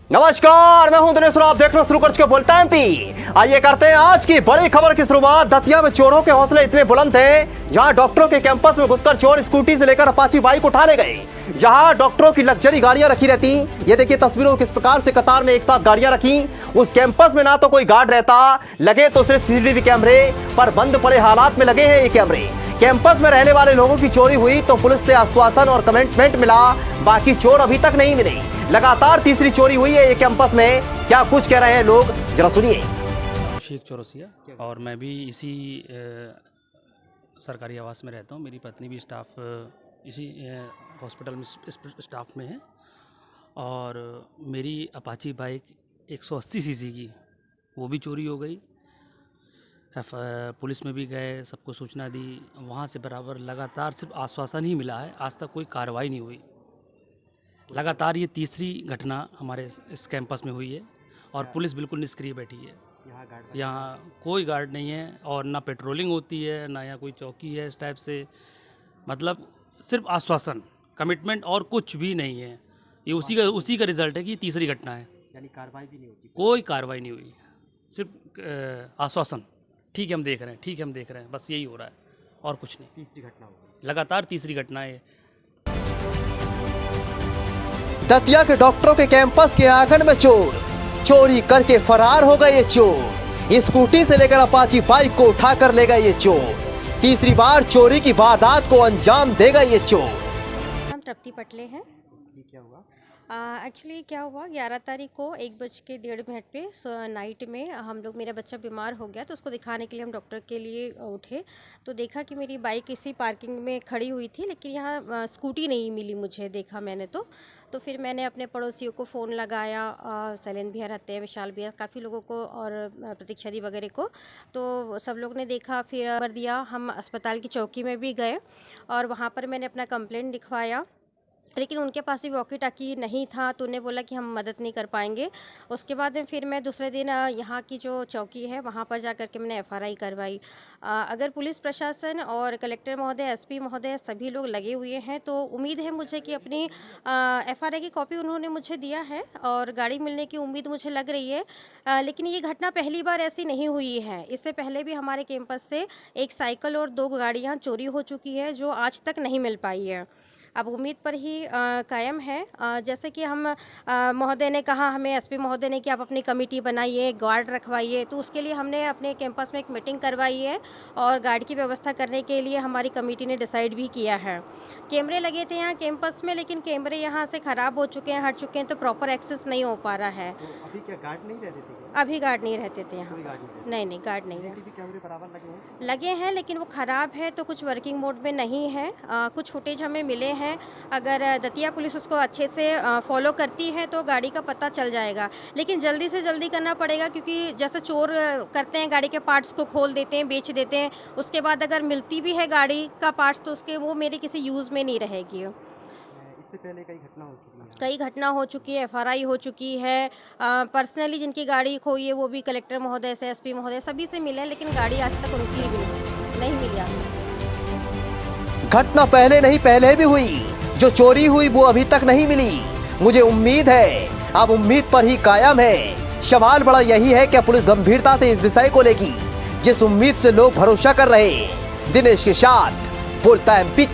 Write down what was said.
नमस्कार, मैं हूं दिनेश और आप देखना शुरू कर चुके बोलता एमपी। आइए करते हैं आज की बड़ी खबर की शुरुआत। दतिया में चोरों के हौसले इतने बुलंद थे, जहां डॉक्टरों के कैंपस में घुसकर चोर स्कूटी से लेकर अपाची बाइक उठा ले गए। जहां डॉक्टरों की लग्जरी गाड़ियां रखी रहती, ये देखिए तस्वीरों किस प्रकार से कतार में एक साथ गाड़ियां रखी। उस कैंपस में ना तो कोई गार्ड रहता, लगे तो सिर्फ सीसीटीवी कैमरे, पर बंद पड़े हालात में लगे हैं ये कैमरे। कैंपस में रहने वाले लोगों की चोरी हुई तो पुलिस से आश्वासन और कमिटमेंट मिला, बाकी चोर अभी तक नहीं मिले। लगातार तीसरी चोरी हुई है ये कैंपस में। क्या कुछ कह रहे हैं लोग, जरा सुनिए। शेख चौरसिया और मैं भी इसी सरकारी आवास में रहता हूँ। मेरी पत्नी भी स्टाफ इसी हॉस्पिटल में स्टाफ में है। और मेरी अपाची बाइक 180 सीसी की वो भी चोरी हो गई। पुलिस में भी गए, सबको सूचना दी, वहाँ से बराबर लगातार सिर्फ आश्वासन ही मिला है, आज तक कोई कार्रवाई नहीं हुई। लगातार ये तीसरी घटना हमारे इस कैंपस में हुई है और पुलिस बिल्कुल निष्क्रिय बैठी है। यहाँ कोई गार्ड नहीं है और ना पेट्रोलिंग होती है, ना यहाँ कोई चौकी है इस टाइप से। मतलब सिर्फ आश्वासन, कमिटमेंट और कुछ भी नहीं है। ये उसी का रिजल्ट है कि तीसरी घटना है। यानी कार्रवाई भी नहीं होती, कोई कार्रवाई नहीं हुई, सिर्फ आश्वासन, ठीक है हम देख रहे हैं, ठीक है हम देख रहे हैं, बस यही हो रहा है और कुछ नहीं। तीसरी घटना हो गई, लगातार तीसरी घटना है। दतिया के डॉक्टरों के कैंपस के आंगन में चोरी करके फरार हो गए ये चोर। स्कूटी से लेकर अपाची बाइक को उठाकर ले गए ये चोर। तीसरी बार चोरी की वारदात को अंजाम देगा ये चोर। हम तृप्ति पटले हैं। क्या हुआ? एक्चुअली क्या हुआ, 11 तारीख को 1:01 पे नाइट में हम लोग, मेरा बच्चा बीमार हो गया तो उसको दिखाने के लिए हम डॉक्टर के लिए उठे तो देखा कि मेरी बाइक इसी पार्किंग में खड़ी हुई थी, लेकिन यहाँ स्कूटी नहीं मिली मुझे, देखा मैंने तो फिर मैंने अपने पड़ोसियों को फ़ोन लगाया, शैलेंद्र भैया रहते हैं, विशाल भैया, काफ़ी लोगों को और प्रतीक्षा दी वगैरह को, तो सब लोग ने देखा। फिर नंबर दिया, हम अस्पताल की चौकी में भी गए और वहाँ पर मैंने अपना कंप्लेंट लिखवाया, लेकिन उनके पास भी वॉकी टाकी नहीं था तो उन्हें बोला कि हम मदद नहीं कर पाएंगे। उसके बाद में फिर मैं दूसरे दिन यहाँ की जो चौकी है वहाँ पर जा कर के मैंने FRI करवाई। अगर पुलिस प्रशासन और कलेक्टर महोदय, SP महोदय सभी लोग लगे हुए हैं तो उम्मीद है मुझे कि अपनी FRI की कॉपी उन्होंने मुझे दिया है और गाड़ी मिलने की उम्मीद मुझे लग रही है। लेकिन ये घटना पहली बार ऐसी नहीं हुई है, इससे पहले भी हमारे कैंपस से एक साइकिल और 2 गाड़ियाँ चोरी हो चुकी है जो आज तक नहीं मिल पाई है। अब उम्मीद पर ही कायम है। जैसे कि हम महोदय ने कहा, हमें SP महोदय ने कि आप अपनी कमेटी बनाइए, गार्ड रखवाइए, तो उसके लिए हमने अपने कैंपस में एक मीटिंग करवाई है और गार्ड की व्यवस्था करने के लिए हमारी कमेटी ने डिसाइड भी किया है। कैमरे लगे थे यहाँ कैंपस में, लेकिन कैमरे यहाँ से ख़राब हो चुके हैं, हट चुके हैं, तो प्रॉपर एक्सेस नहीं हो पा रहा है। तो अभी क्या गार्ड नहीं रहते थे? अभी गार्ड नहीं रहते थे यहाँ, नहीं गार्ड नहीं है। कैमरे बराबर लगे हैं लेकिन वो ख़राब है तो कुछ वर्किंग मोड में नहीं है। कुछ फुटेज हमें मिले हैं, अगर दतिया पुलिस उसको अच्छे से फॉलो करती है तो गाड़ी का पता चल जाएगा, लेकिन जल्दी से जल्दी करना पड़ेगा, क्योंकि जैसे चोर करते हैं, गाड़ी के पार्ट्स को खोल देते हैं, बेच देते हैं, उसके बाद अगर मिलती भी है गाड़ी का पार्ट्स तो उसके वो मेरे किसी यूज़ में नहीं रहेगी। इससे पहले कई घटना हो चुकी है, FRI हो चुकी है। पर्सनली जिनकी गाड़ी खोई है वो भी कलेक्टर महोदय से, SP महोदय, सभी से मिले, लेकिन गाड़ी आज तक उनकी भी नहीं मिली। घटना पहले नहीं पहले भी हुई, जो चोरी हुई वो अभी तक नहीं मिली। मुझे उम्मीद है, अब उम्मीद पर ही कायम है। सवाल बड़ा यही है कि पुलिस गंभीरता से इस विषय को लेगी, जिस उम्मीद से लोग भरोसा कर रहे। दिनेश के साथ बोलता है MP।